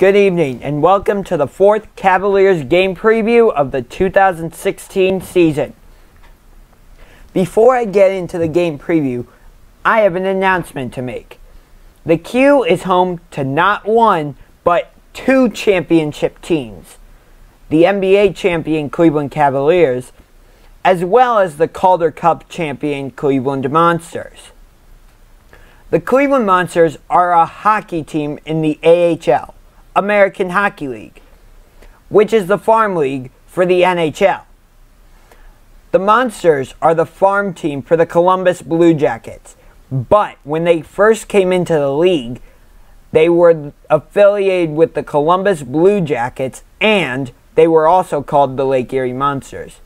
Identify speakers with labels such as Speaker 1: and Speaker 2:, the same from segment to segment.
Speaker 1: Good evening and welcome to the 4th Cavaliers game preview of the 2016 season. Before I get into the game preview, I have an announcement to make. The Q is home to not one, but two championship teams. The NBA champion Cleveland Cavaliers, as well as the Calder Cup champion Cleveland Monsters. The Cleveland Monsters are a hockey team in the AHL, American Hockey League, which is the farm league for the NHL. The Monsters are the farm team for the Columbus Blue Jackets, but when they first came into the league, they were affiliated with the Columbus Blue Jackets and they were also called the Lake Erie Monsters.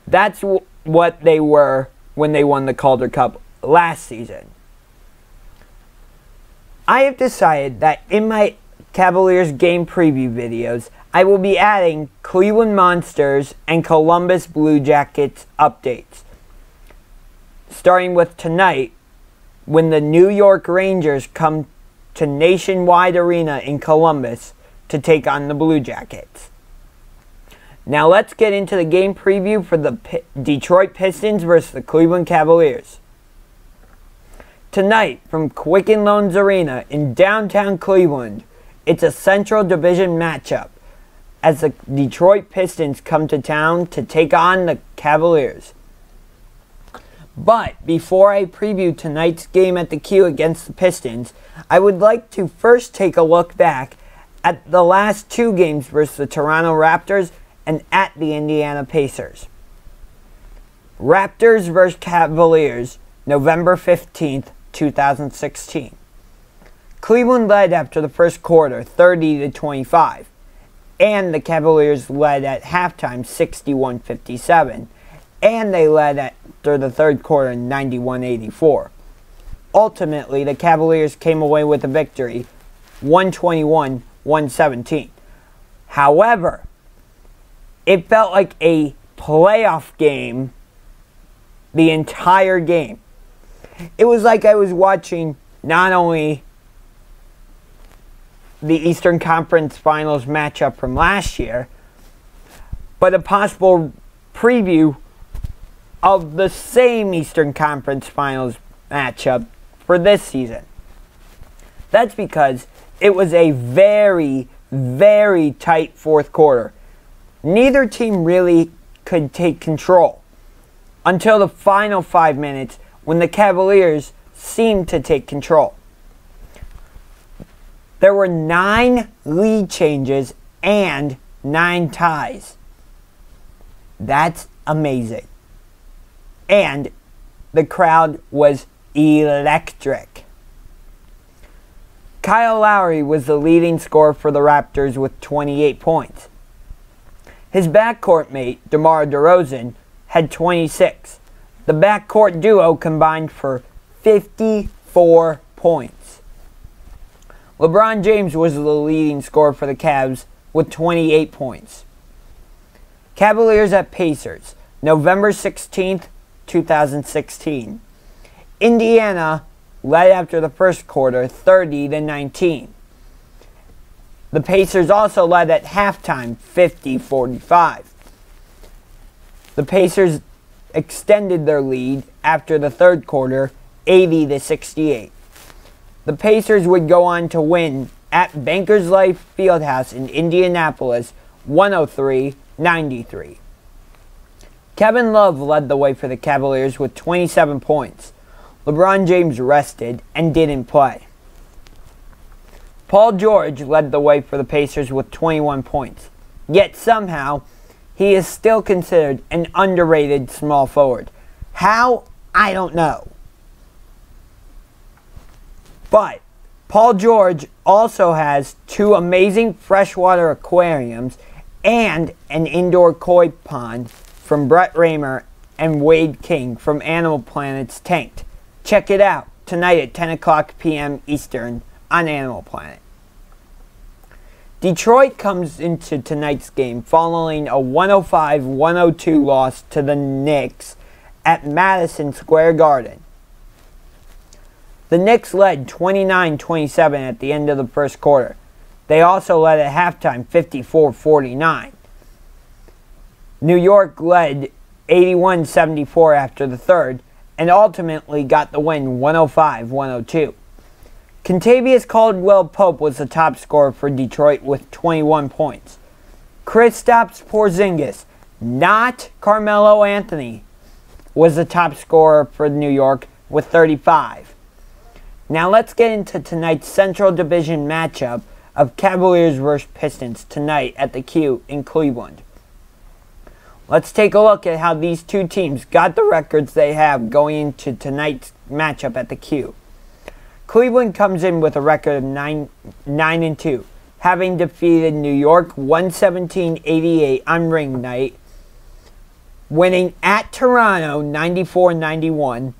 Speaker 1: That's what they were when they won the Calder Cup last season. I have decided that in my Cavaliers game preview videos, I will be adding Cleveland Monsters and Columbus Blue Jackets updates. Starting with tonight, when the New York Rangers come to Nationwide Arena in Columbus to take on the Blue Jackets. Now let's get into the game preview for the Detroit Pistons versus the Cleveland Cavaliers. Tonight, from Quicken Loans Arena in downtown Cleveland, it's a Central Division matchup as the Detroit Pistons come to town to take on the Cavaliers. But before I preview tonight's game at the Q against the Pistons, I would like to first take a look back at the last two games versus the Toronto Raptors and at the Indiana Pacers. Raptors versus Cavaliers, November 15th, 2016. Cleveland led after the first quarter, 30-25, and the Cavaliers led at halftime, 61-57, and they led after the third quarter, 91-84. Ultimately, the Cavaliers came away with a victory, 121-117. However, it felt like a playoff game the entire game. It was like I was watching not only the Eastern Conference Finals matchup from last year, but a possible preview of the same Eastern Conference Finals matchup for this season. That's because it was a very, very tight fourth quarter. Neither team really could take control until the final 5 minutes when the Cavaliers seemed to take control. There were 9 lead changes and 9 ties. That's amazing. And the crowd was electric. Kyle Lowry was the leading scorer for the Raptors with 28 points. His backcourt mate, DeMar DeRozan, had 26. The backcourt duo combined for 54 points. LeBron James was the leading scorer for the Cavs with 28 points. Cavaliers at Pacers, November 16th, 2016. Indiana led after the first quarter, 30-19. The Pacers also led at halftime, 50-45. The Pacers extended their lead after the third quarter, 80-68. The Pacers would go on to win at Bankers Life Fieldhouse in Indianapolis, 103-93. Kevin Love led the way for the Cavaliers with 27 points. LeBron James rested and didn't play. Paul George led the way for the Pacers with 21 points. Yet somehow, he is still considered an underrated small forward. How? I don't know. But Paul George also has 2 amazing freshwater aquariums and an indoor koi pond from Brett Raymer and Wade King from Animal Planet's Tanked. Check it out tonight at 10 o'clock p.m. Eastern on Animal Planet. Detroit comes into tonight's game following a 105-102 loss to the Knicks at Madison Square Garden. The Knicks led 29-27 at the end of the first quarter. They also led at halftime 54-49. New York led 81-74 after the third and ultimately got the win 105-102. Kentavious Caldwell-Pope was the top scorer for Detroit with 21 points. Kristaps Porzingis, not Carmelo Anthony, was the top scorer for New York with 35. Now let's get into tonight's Central Division matchup of Cavaliers vs. Pistons tonight at the Q in Cleveland. Let's take a look at how these two teams got the records they have going into tonight's matchup at the Q. Cleveland comes in with a record of 9-2, having defeated New York 117-88 on ring night, winning at Toronto 94-91,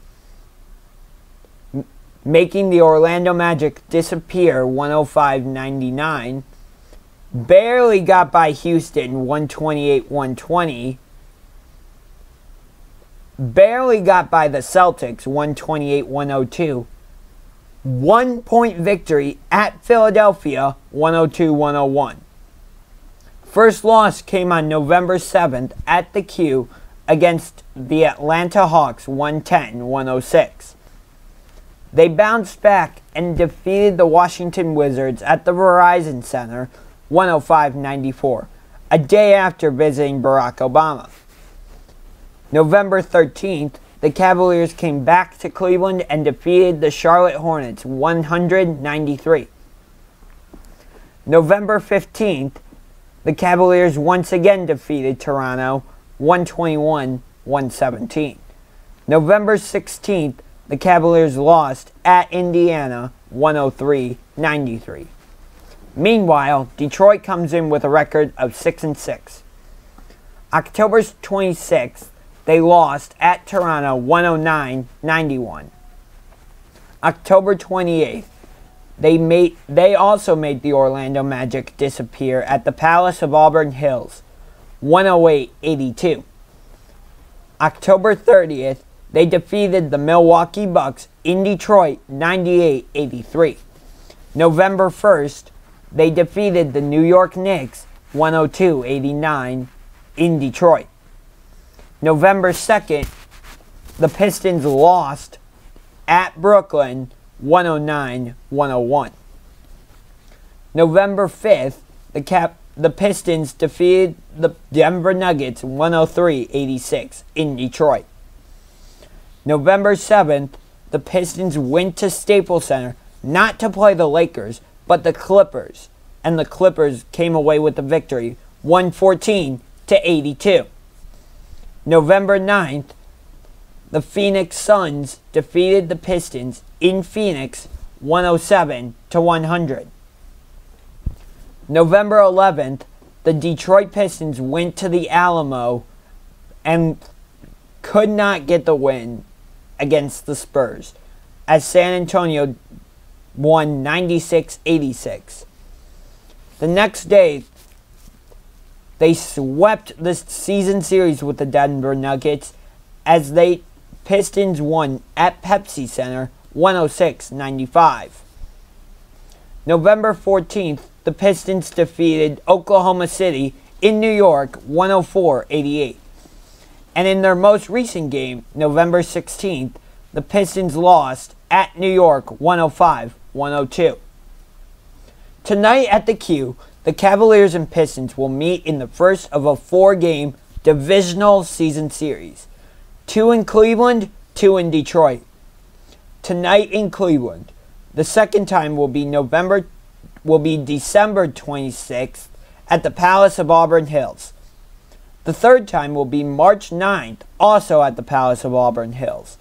Speaker 1: making the Orlando Magic disappear 105-99, barely got by Houston 128-120, barely got by the Celtics 128-102, 1-point victory at Philadelphia 102-101. First loss came on November 7th at the Q against the Atlanta Hawks 110-106. They bounced back and defeated the Washington Wizards at the Verizon Center 105-94, a day after visiting Barack Obama. November 13th, the Cavaliers came back to Cleveland and defeated the Charlotte Hornets 100-93. November 15th, the Cavaliers once again defeated Toronto 121-117. November 16th, the Cavaliers lost at Indiana 103-93. Meanwhile, Detroit comes in with a record of 6-6. October 26th, they lost at Toronto 109-91. October 28th, they also made the Orlando Magic disappear at the Palace of Auburn Hills 108-82. October 30th, they defeated the Milwaukee Bucks in Detroit 98-83. November 1st, they defeated the New York Knicks 102-89 in Detroit. November 2nd, the Pistons lost at Brooklyn 109-101. November 5th, the Pistons defeated the Denver Nuggets 103-86 in Detroit. November 7th, the Pistons went to Staples Center not to play the Lakers, but the Clippers, and the Clippers came away with the victory 114-82. November 9th, the Phoenix Suns defeated the Pistons in Phoenix 107-100. November 11th, the Detroit Pistons went to the Alamo and could not get the win against the Spurs, as San Antonio won 96-86. The next day, they swept the season series with the Denver Nuggets as the Pistons won at Pepsi Center 106-95. November 14th, the Pistons defeated Oklahoma City in New York 104-88. And in their most recent game, November 16th, the Pistons lost at New York 105-102. Tonight at the Q, the Cavaliers and Pistons will meet in the first of a 4-game divisional season series. 2 in Cleveland, 2 in Detroit. Tonight in Cleveland, the second time will be December 26th at the Palace of Auburn Hills. The third time will be March 9th, also at the Palace of Auburn Hills.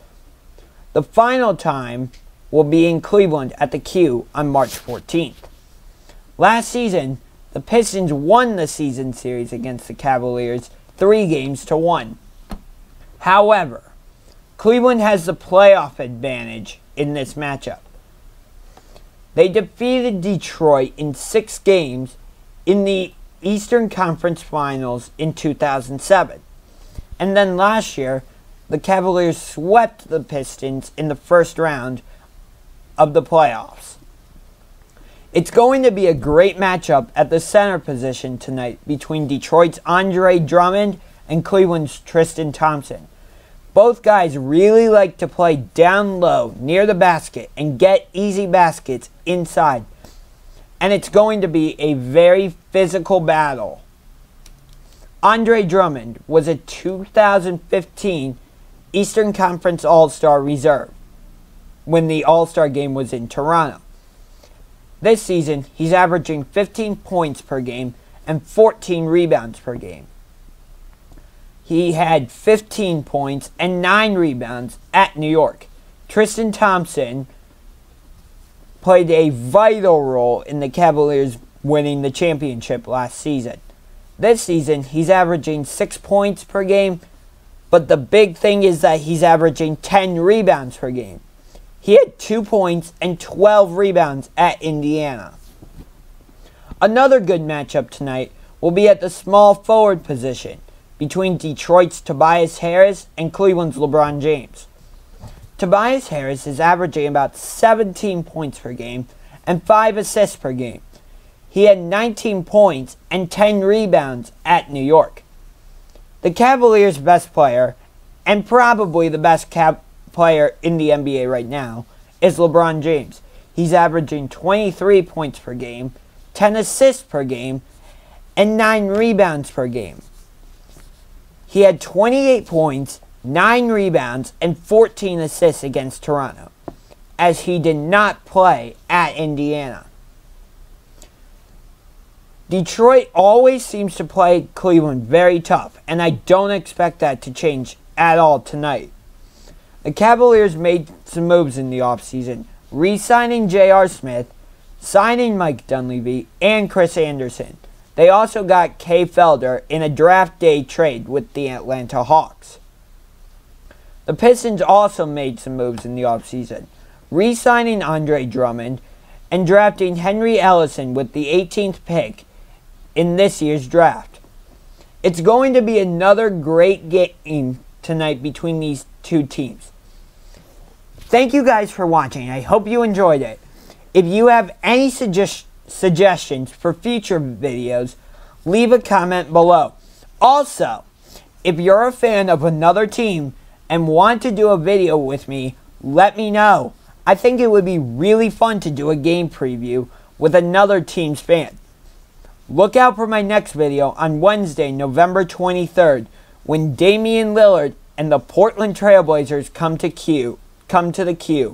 Speaker 1: The final time will be in Cleveland at the Q on March 14th. Last season, the Pistons won the season series against the Cavaliers 3-1. However, Cleveland has the playoff advantage in this matchup. They defeated Detroit in 6 games in the Eastern Conference Finals in 2007. And then last year, the Cavaliers swept the Pistons in the first round of the playoffs. It's going to be a great matchup at the center position tonight between Detroit's Andre Drummond and Cleveland's Tristan Thompson. Both guys really like to play down low near the basket and get easy baskets inside. And it's going to be a very physical battle. Andre Drummond was a 2015 Eastern Conference All-Star reserve when the All-Star game was in Toronto. This season, he's averaging 15 points per game and 14 rebounds per game. He had 15 points and 9 rebounds at New York. Tristan Thompson played a vital role in the Cavaliers winning the championship last season. This season, he's averaging 6 points per game, but the big thing is that he's averaging 10 rebounds per game. He had 2 points and 12 rebounds at Indiana. Another good matchup tonight will be at the small forward position between Detroit's Tobias Harris and Cleveland's LeBron James. Tobias Harris is averaging about 17 points per game and 5 assists per game. He had 19 points and 10 rebounds at New York. The Cavaliers' best player, and probably the best player in the NBA right now, is LeBron James. He's averaging 23 points per game, 10 assists per game, and 9 rebounds per game. He had 28 points, 9 rebounds, and 14 assists against Toronto, as he did not play at Indiana. Detroit always seems to play Cleveland very tough, and I don't expect that to change at all tonight. The Cavaliers made some moves in the offseason, re-signing J.R. Smith, signing Mike Dunleavy, and Chris Anderson. They also got Kay Felder in a draft day trade with the Atlanta Hawks. The Pistons also made some moves in the offseason, re-signing Andre Drummond and drafting Henry Ellison with the 18th pick in this year's draft. It's going to be another great game tonight between these two teams. Thank you guys for watching. I hope you enjoyed it. If you have any suggestions for future videos, leave a comment below. Also, if you're a fan of another team and want to do a video with me, let me know. I think it would be really fun to do a game preview with another team's fan. Look out for my next video on Wednesday, November 23rd, when Damian Lillard and the Portland Trail Blazers come to the Q.